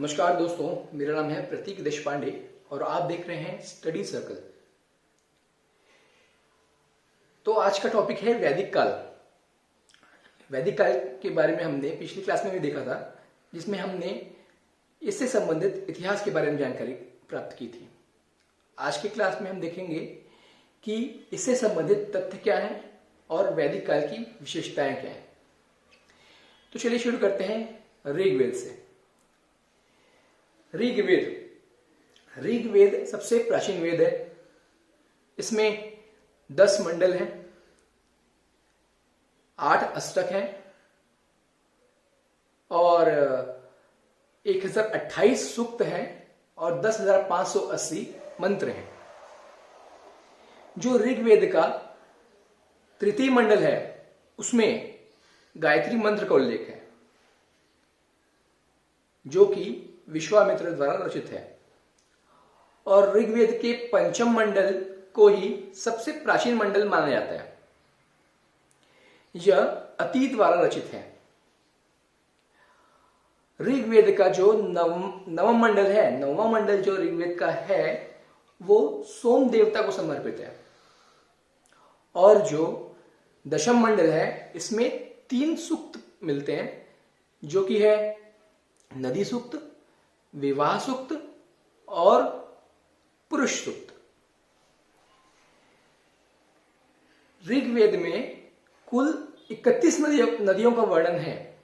नमस्कार दोस्तों, मेरा नाम है प्रतीक देशपांडे और आप देख रहे हैं स्टडी सर्कल। तो आज का टॉपिक है वैदिक काल। वैदिक काल के बारे में हमने पिछली क्लास में भी देखा था, जिसमें हमने इससे संबंधित इतिहास के बारे में जानकारी प्राप्त की थी। आज की क्लास में हम देखेंगे कि इससे संबंधित तथ्य क्या है और वैदिक काल की विशेषताएं क्या हैं। तो चलिए शुरू करते हैं ऋग्वेद से। ऋग्वेद सबसे प्राचीन वेद है। इसमें 10 मंडल हैं, 8 अष्टक हैं और 1028 सूक्त हैं और 10,580 मंत्र हैं। जो ऋग्वेद का तृतीय मंडल है उसमें गायत्री मंत्र का उल्लेख है, जो कि विश्वामित्र द्वारा रचित है। और ऋग्वेद के पंचम मंडल को ही सबसे प्राचीन मंडल माना जाता है। यह अति द्वारा रचित है। ऋग्वेद का जो नवम मंडल है, नववां मंडल जो ऋग्वेद का है, वो सोम देवता को समर्पित है। और जो दशम मंडल है, इसमें 3 सूक्त मिलते हैं, जो कि है नदी सूक्त, विवाह सूक्त और पुरुष सूक्त। ऋग्वेद में कुल 31 नदियों का वर्णन है,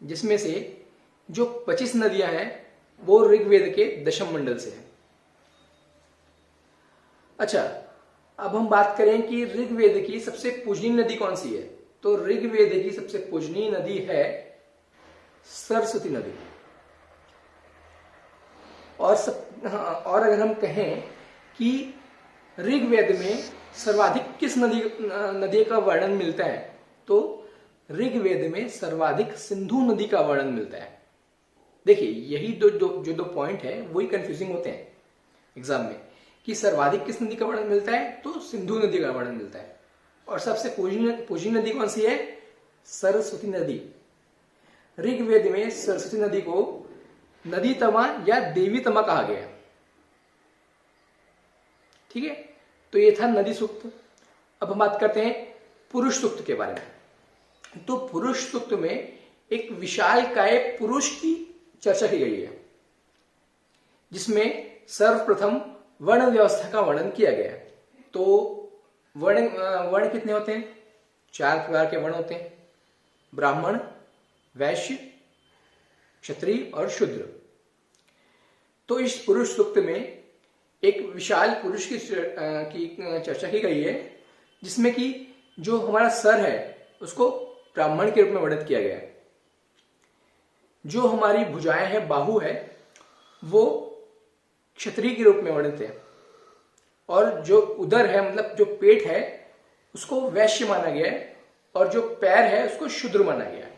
जिसमें से जो 25 नदियां हैं वो ऋग्वेद के दशम मंडल से है। अच्छा, अब हम बात करें कि ऋग्वेद की सबसे पूजनीय नदी कौन सी है। तो ऋग्वेद की सबसे पूजनीय नदी है सरस्वती नदी। और अगर हम कहें कि ऋग्वेद में सर्वाधिक किस नदी का वर्णन मिलता है, तो ऋग्वेद में सर्वाधिक सिंधु नदी का वर्णन मिलता है। देखिए, यही जो दो पॉइंट है वही कंफ्यूजिंग होते हैं एग्जाम में, कि सर्वाधिक किस नदी का वर्णन मिलता है, तो सिंधु नदी का वर्णन मिलता है। और सबसे पूजनीय नदी कौन सी है? सरस्वती नदी। ऋग्वेद में सरस्वती नदी को नदी तमा या देवी तमा कहा गया। ठीक है, तो ये था नदी सूक्त। अब हम बात करते हैं पुरुष सूक्त के बारे में। तो पुरुष सूक्त में एक विशालकाय पुरुष की चर्चा की गई है, जिसमें सर्वप्रथम वर्ण व्यवस्था का वर्णन किया गया है। तो वर्ण कितने होते हैं? 4 प्रकार के वर्ण होते हैं: ब्राह्मण, वैश्य, क्षत्रिय और शूद्र। तो इस पुरुष सूक्त में एक विशाल पुरुष की चर्चा की गई है, जिसमें कि जो हमारा सर है उसको ब्राह्मण के रूप में वर्णित किया गया है। जो हमारी भुजाएं हैं, बाहु है, वो क्षत्रिय के रूप में वर्णित है। और जो उदर है, मतलब जो पेट है, उसको वैश्य माना गया है। और जो पैर है उसको शूद्र माना गया है।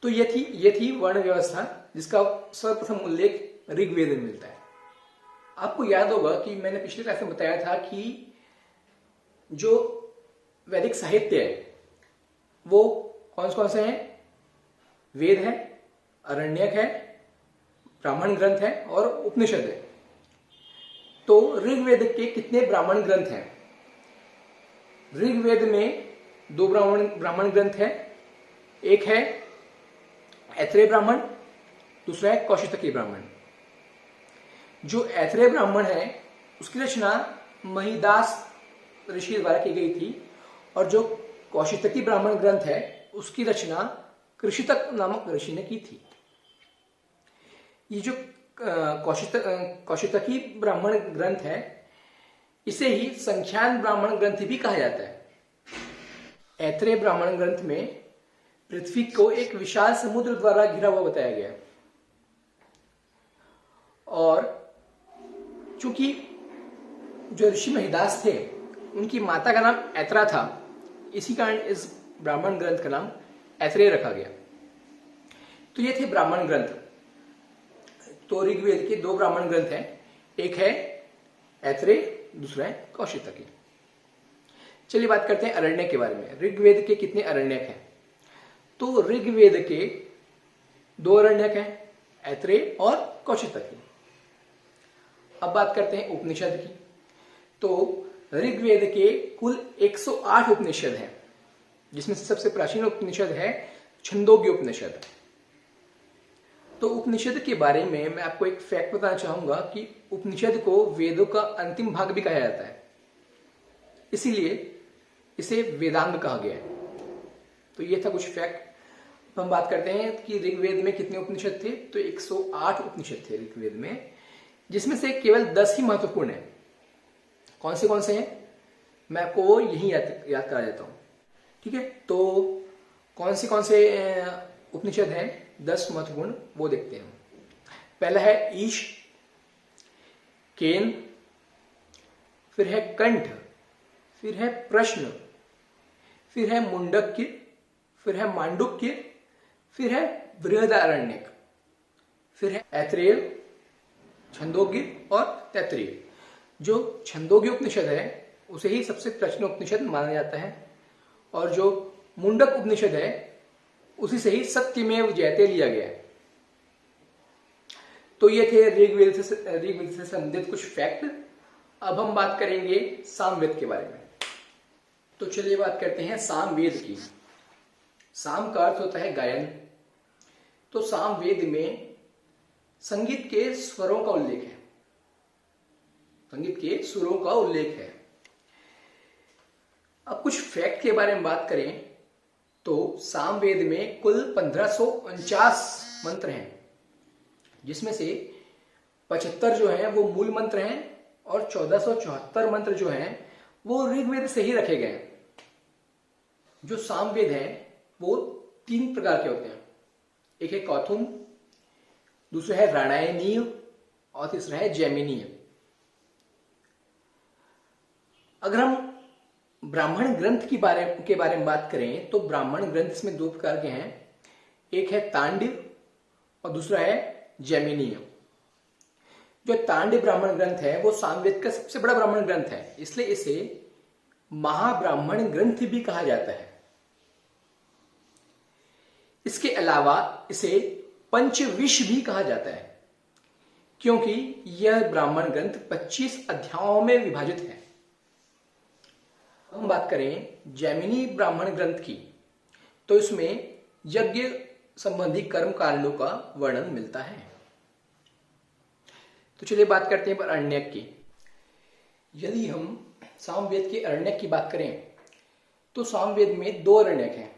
तो ये थी वर्ण व्यवस्था, जिसका सर्वप्रथम उल्लेख ऋग्वेद में मिलता है। आपको याद होगा कि मैंने पिछले क्लास में बताया था कि जो वैदिक साहित्य है वो कौन से हैं? वेद है, अरण्यक है, ब्राह्मण ग्रंथ है और उपनिषद है। तो ऋग्वेद के कितने ब्राह्मण ग्रंथ हैं? ऋग्वेद में 2 ब्राह्मण ग्रंथ हैं। एक है ऐत्रेय ब्राह्मण, दूसरा है कौशितकी ब्राह्मण। जो ऐत्रेय ब्राह्मण है उसकी रचना महिदास ऋषि द्वारा की गई थी, और जो कौशितकी ब्राह्मण ग्रंथ है उसकी रचना कृषितक नामक ऋषि ने की थी। ये जो कौशितकी ब्राह्मण ग्रंथ है, इसे ही संख्यान ब्राह्मण ग्रंथ भी कहा जाता है। ऐत्रेय ब्राह्मण ग्रंथ में पृथ्वी को एक विशाल समुद्र द्वारा घिरा हुआ बताया गया है। और चूंकि जो ऋषि महिदास थे, उनकी माता का नाम ऐत्रा था, इसी कारण इस ब्राह्मण ग्रंथ का नाम ऐत्रेय रखा गया। तो ये थे ब्राह्मण ग्रंथ। तो ऋग्वेद के 2 ब्राह्मण ग्रंथ हैं, एक है ऐत्रेय, दूसरा है कौशितकी। चलिए बात करते हैं अरण्यक के बारे में। ऋग्वेद के कितने अरण्यक हैं? तो ऋग्वेद के 2 अरण्यक हैं, ऐत्रेय और कौशिक की। अब बात करते हैं उपनिषद की। तो ऋग्वेद के कुल 108 उपनिषद हैं, जिसमें से सबसे प्राचीन उपनिषद है छंदोग्य उपनिषद। तो उपनिषद के बारे में मैं आपको एक फैक्ट बताना चाहूंगा कि उपनिषद को वेदों का अंतिम भाग भी कहा जाता है, इसीलिए इसे वेदांग कहा गया है। तो ये था कुछ फैक्ट। हम बात करते हैं कि ऋग्वेद में कितने उपनिषद थे। तो 108 उपनिषद थे ऋग्वेद में, जिसमें से केवल 10 ही महत्वपूर्ण है। कौन से हैं मैं आपको वो यही याद करा देता हूं, ठीक है। तो कौन से उपनिषद हैं 10 महत्वपूर्ण, वो देखते हैं। पहला है ईश, केन, फिर है कंठ, फिर है प्रश्न, फिर है मुंडक्य, फिर है मांडुक्य, फिर है बृहदारण्यक, फिर है ऐत्रेय, छंदोग्य और तैत्तिरीय। जो छंदोग्य उपनिषद है उसे ही सबसे प्राचीन उपनिषद माना जाता है, और जो मुंडक उपनिषद है उसी से ही सत्यमेव जयते लिया गया है। तो ये थे ऋग्वेद से संबंधित कुछ फैक्ट। अब हम बात करेंगे सामवेद के बारे में। तो चलिए बात करते हैं सामवेद की। साम का अर्थ होता है गायन। तो सामवेद में संगीत के स्वरों का उल्लेख है, संगीत के सुरों का उल्लेख है। अब कुछ फैक्ट के बारे में बात करें तो सामवेद में कुल 1549 मंत्र हैं, जिसमें से 75 जो हैं वो मूल मंत्र हैं और 1474 मंत्र जो हैं वो ऋग्वेद से ही रखे गए हैं। जो सामवेद हैं वो 3 प्रकार के होते हैं। एक है कौथुम, दूसरा है राणायनीय और तीसरा है जैमिनीय। अगर हम ब्राह्मण ग्रंथ के बारे में बात करें तो ब्राह्मण ग्रंथ इसमें 2 प्रकार के हैं। एक है तांडिव और दूसरा है जैमिनीय। जो तांडिव ब्राह्मण ग्रंथ है वो सामवेद का सबसे बड़ा ब्राह्मण ग्रंथ है, इसलिए इसे महाब्राह्मण ग्रंथ भी कहा जाता है। इसके अलावा इसे पंचविश भी कहा जाता है, क्योंकि यह ब्राह्मण ग्रंथ 25 अध्यायों में विभाजित है। हम बात करें जैमिनी ब्राह्मण ग्रंथ की, तो इसमें यज्ञ संबंधी कर्म कांडों का वर्णन मिलता है। तो चलिए बात करते हैं अरण्यक की। यदि हम सामवेद के अरण्यक की बात करें तो सामवेद में 2 अरण्यक हैं।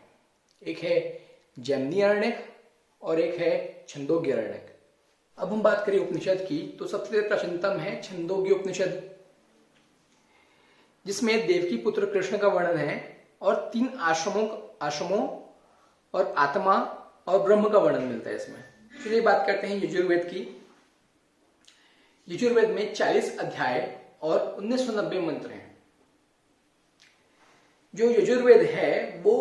एक है जैमिनी अरण्यक और एक है छंदोग्य अरण्यक। अब हम बात करें उपनिषद की तो सबसे प्राचीनतम है छंदोग्य उपनिषद, जिसमें देवकी पुत्र कृष्ण का वर्णन है और 3 आश्रमों और आत्मा और ब्रह्म का वर्णन मिलता है इसमें। चलिए बात करते हैं यजुर्वेद की। यजुर्वेद में 40 अध्याय और 1990 मंत्र हैं। जो यजुर्वेद है वो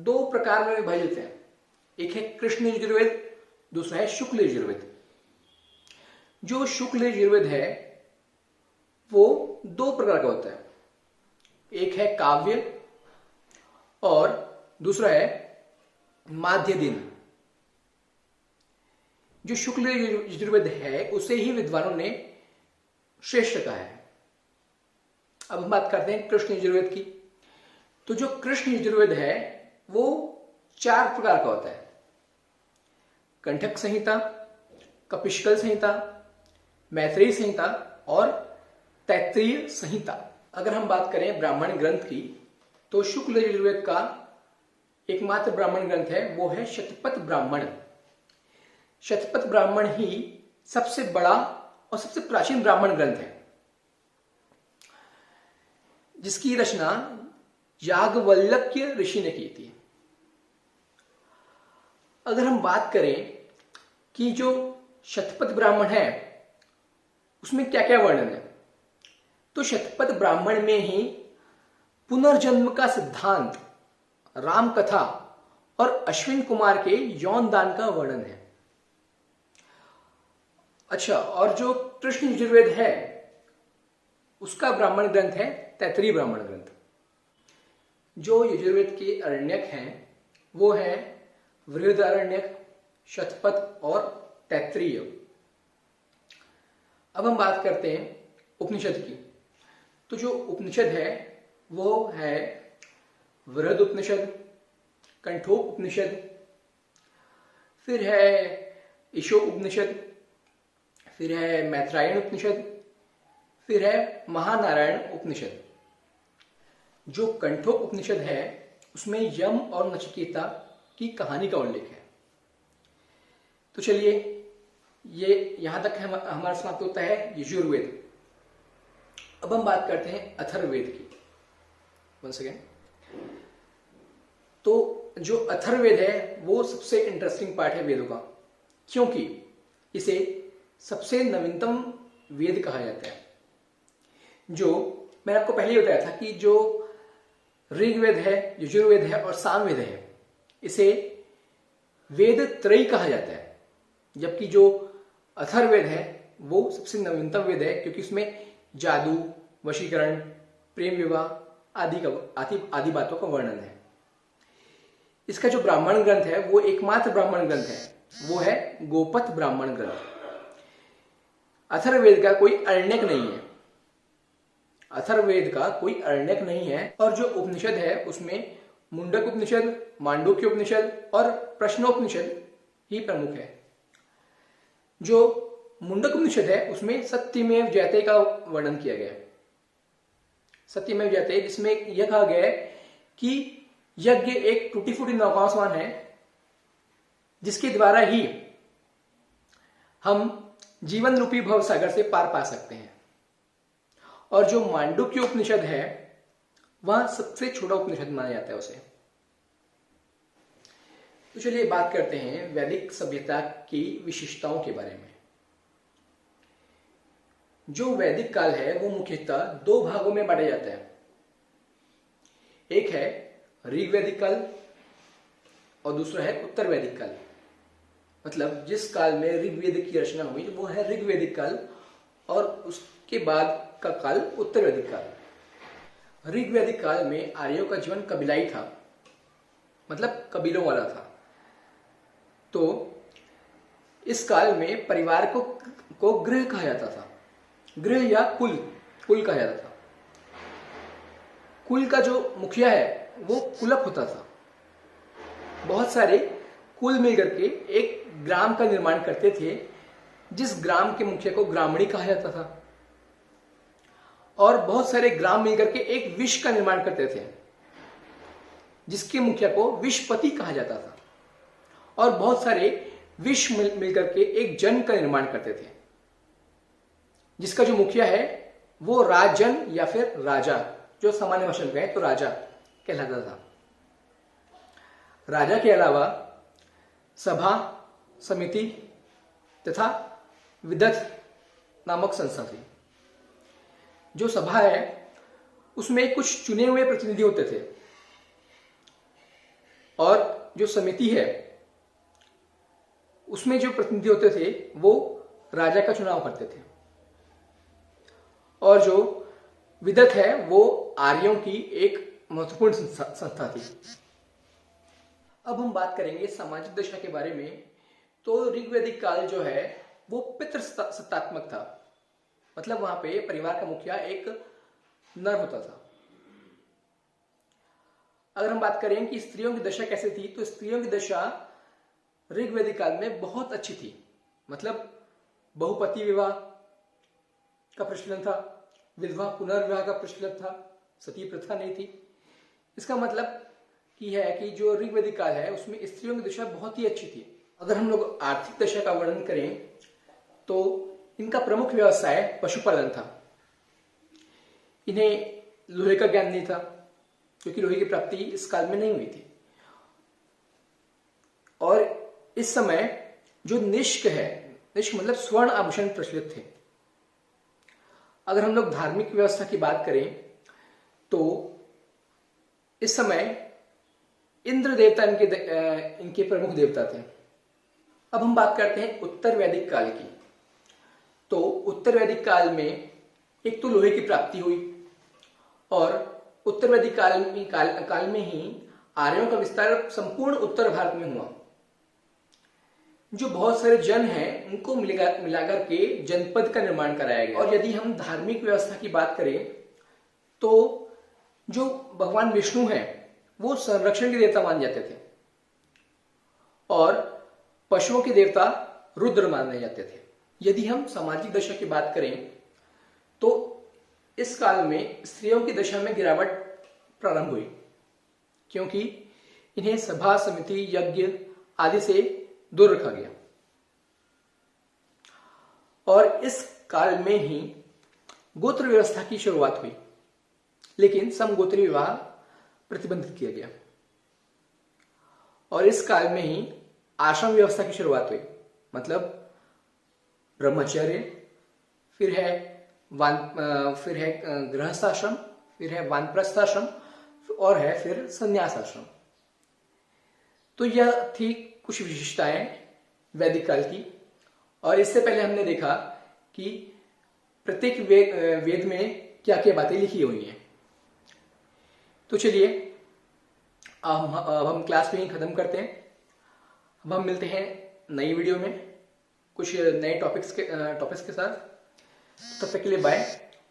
2 प्रकार में विभाजित है। एक है कृष्ण यजुर्वेद, दूसरा है शुक्ल यजुर्वेद। जो शुक्ल यजुर्वेद है वो 2 प्रकार का होता है। एक है काव्य और दूसरा है माध्य दिन। जो शुक्ल यजुर्वेद है उसे ही विद्वानों ने श्रेष्ठ कहा है। अब हम बात करते हैं कृष्ण यजुर्वेद की। तो जो कृष्ण यजुर्वेद है वो 4 प्रकार का होता है। कंठक संहिता, कपिशकल संहिता, मैत्रेयी संहिता और तैत्तिरीय संहिता। अगर हम बात करें ब्राह्मण ग्रंथ की तो शुक्ल यजुर्वेद का एकमात्र ब्राह्मण ग्रंथ है वो है शतपथ ब्राह्मण। शतपथ ब्राह्मण ही सबसे बड़ा और सबसे प्राचीन ब्राह्मण ग्रंथ है, जिसकी रचना याज्ञवल्क्य ऋषि ने की थी। अगर हम बात करें कि जो शतपथ ब्राह्मण है उसमें क्या क्या वर्णन है, तो शतपथ ब्राह्मण में ही पुनर्जन्म का सिद्धांत, राम कथा और अश्विन कुमार के यौन दान का वर्णन है। अच्छा, और जो कृष्ण यजुर्वेद है उसका ब्राह्मण ग्रंथ है तैत्तिरीय ब्राह्मण ग्रंथ। जो यजुर्वेद के अरण्यक हैं वो है बृहदारण्यक, शतपथ और तैत्तिरीय। अब हम बात करते हैं उपनिषद की। तो जो उपनिषद है वो है बृहद उपनिषद, कंठोप उपनिषद, फिर है ईशो उपनिषद, फिर है मैत्रायण उपनिषद, फिर है महानारायण उपनिषद। जो कंठोप उपनिषद है उसमें यम और नचिकेता की कहानी का उल्लेख है। तो चलिए, ये यहां तक हमारा समाप्त होता है यजुर्वेद। अब हम बात करते हैं अथर्ववेद की। वंस अगेन, तो जो अथर्ववेद है वो सबसे इंटरेस्टिंग पार्ट है वेदों का, क्योंकि इसे सबसे नवीनतम वेद कहा जाता है। जो मैंने आपको पहले ही बताया था कि जो ऋग्वेद है, यजुर्वेद है और सामवेद है, इसे वेद त्रयी कहा जाता है, जबकि जो अथर्ववेद है वो सबसे नवीनतम वेद है, क्योंकि उसमें जादू, वशीकरण, प्रेम विवाह आदि बातों का वर्णन है। इसका जो ब्राह्मण ग्रंथ है वो एकमात्र ब्राह्मण ग्रंथ है, वो है गोपथ ब्राह्मण ग्रंथ। अथर्ववेद का कोई अरण्यक नहीं है, अथर्ववेद का कोई अरण्यक नहीं है। और जो उपनिषद है उसमें मुंडक उपनिषद, मांडुक्य उपनिषद और प्रश्नोपनिषद ही प्रमुख है। जो मुंडक उपनिषद है उसमें सत्यमेव जयते का वर्णन किया गया है। सत्यमेव जयते, जिसमें यह कहा गया है कि यज्ञ एक टूटी फूटी नौका समान है, जिसके द्वारा ही हम जीवन रूपी भवसागर से पार पा सकते हैं। और जो मांडुक्य उपनिषद है वह सबसे छोटा उपनिषद माना जाता है उसे। तो चलिए बात करते हैं वैदिक सभ्यता की विशेषताओं के बारे में। जो वैदिक काल है वो मुख्यतः दो भागों में बांटा जाता है। एक है ऋग्वैदिक काल और दूसरा है उत्तर वैदिक काल। मतलब जिस काल में ऋग्वेद की रचना हुई वो है ऋग्वैदिक काल, और उसके बाद का काल उत्तर वैदिक काल। ऋग्वैदिक काल में आर्यों का जीवन कबीलाई था, मतलब कबीलों वाला था। तो इस काल में परिवार को गृह कहा जाता था, गृह या कुल कहा जाता था। कुल का जो मुखिया है वो कुलप होता था। बहुत सारे कुल मिलकर के एक ग्राम का निर्माण करते थे, जिस ग्राम के मुखिया को ग्रामणी कहा जाता था। और बहुत सारे ग्राम मिलकर के एक विश का निर्माण करते थे, जिसके मुखिया को विशपति कहा जाता था। और बहुत सारे विश मिलकर के एक जन का निर्माण करते थे, जिसका जो मुखिया है वो राजन या फिर राजा, जो सामान्य भाषा में कहें तो राजा कहलाता था। राजा के अलावा सभा, समिति तथा विदथ नामक संस्था थी। जो सभा है उसमें कुछ चुने हुए प्रतिनिधि होते थे, और जो समिति है उसमें जो प्रतिनिधि होते थे वो राजा का चुनाव करते थे। और जो विदत है वो आर्यों की एक महत्वपूर्ण संस्था थी। अब हम बात करेंगे सामाजिक दशा के बारे में। तो ऋग्वैदिक काल जो है वो पितृसत्तात्मक था, मतलब वहां पे परिवार का मुखिया एक नर होता था। अगर हम बात करें कि स्त्रियों की दशा कैसे थी, तो स्त्रियों की दशा ऋग्वैदिक काल में बहुत अच्छी थी। मतलब बहुपति विवाह का प्रचलन था, विधवा पुनर्विवाह का प्रचलन था, सती प्रथा नहीं थी। इसका मतलब कि है कि जो ऋग्वैदिक काल है उसमें स्त्रियों की दशा बहुत ही अच्छी थी। अगर हम लोग आर्थिक दशा का वर्णन करें तो इनका प्रमुख व्यवसाय पशुपालन था। इन्हें लोहे का ज्ञान नहीं था, क्योंकि लोहे की प्राप्ति इस काल में नहीं हुई थी। और इस समय जो निष्क है, निष्क मतलब स्वर्ण आभूषण प्रचलित थे। अगर हम लोग धार्मिक व्यवस्था की बात करें तो इस समय इंद्र देवता इनके प्रमुख देवता थे। अब हम बात करते हैं उत्तर वैदिक काल की। तो उत्तर वैदिक काल में एक तो लोहे की प्राप्ति हुई, और उत्तर वैदिक काल में ही आर्यों का विस्तार संपूर्ण उत्तर भारत में हुआ। जो बहुत सारे जन हैं उनको मिलाकर के जनपद का निर्माण कराया गया। और यदि हम धार्मिक व्यवस्था की बात करें तो जो भगवान विष्णु हैं वो संरक्षण के देवता माने जाते थे और पशुओं के देवता रुद्र माने जाते थे। यदि हम सामाजिक दशा की बात करें तो इस काल में स्त्रियों की दशा में गिरावट प्रारंभ हुई, क्योंकि इन्हें सभा, समिति, यज्ञ आदि से दूर रखा गया। और इस काल में ही गोत्र व्यवस्था की शुरुआत हुई, लेकिन समगोत्री विवाह प्रतिबंधित किया गया। और इस काल में ही आश्रम व्यवस्था की शुरुआत हुई, मतलब ब्रह्मचर्य, फिर है गृहस्थाश्रम, फिर है वानप्रस्थाश्रम और है फिर संन्यास आश्रम। तो यह थी कुछ विशेषताएं वैदिक काल की। और इससे पहले हमने देखा कि प्रत्येक वेद में क्या क्या बातें लिखी हुई हैं। तो चलिए अब हम क्लास में ही खत्म करते हैं। अब हम मिलते हैं नई वीडियो में कुछ नए टॉपिक्स के साथ। तब तक के लिए बाय।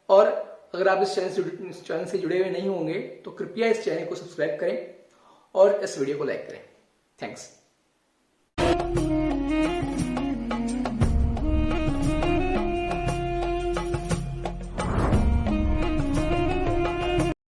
और अगर आप इस चैनल से जुड़े हुए नहीं होंगे तो कृपया इस चैनल को सब्सक्राइब करें और इस वीडियो को लाइक करें। थैंक्स।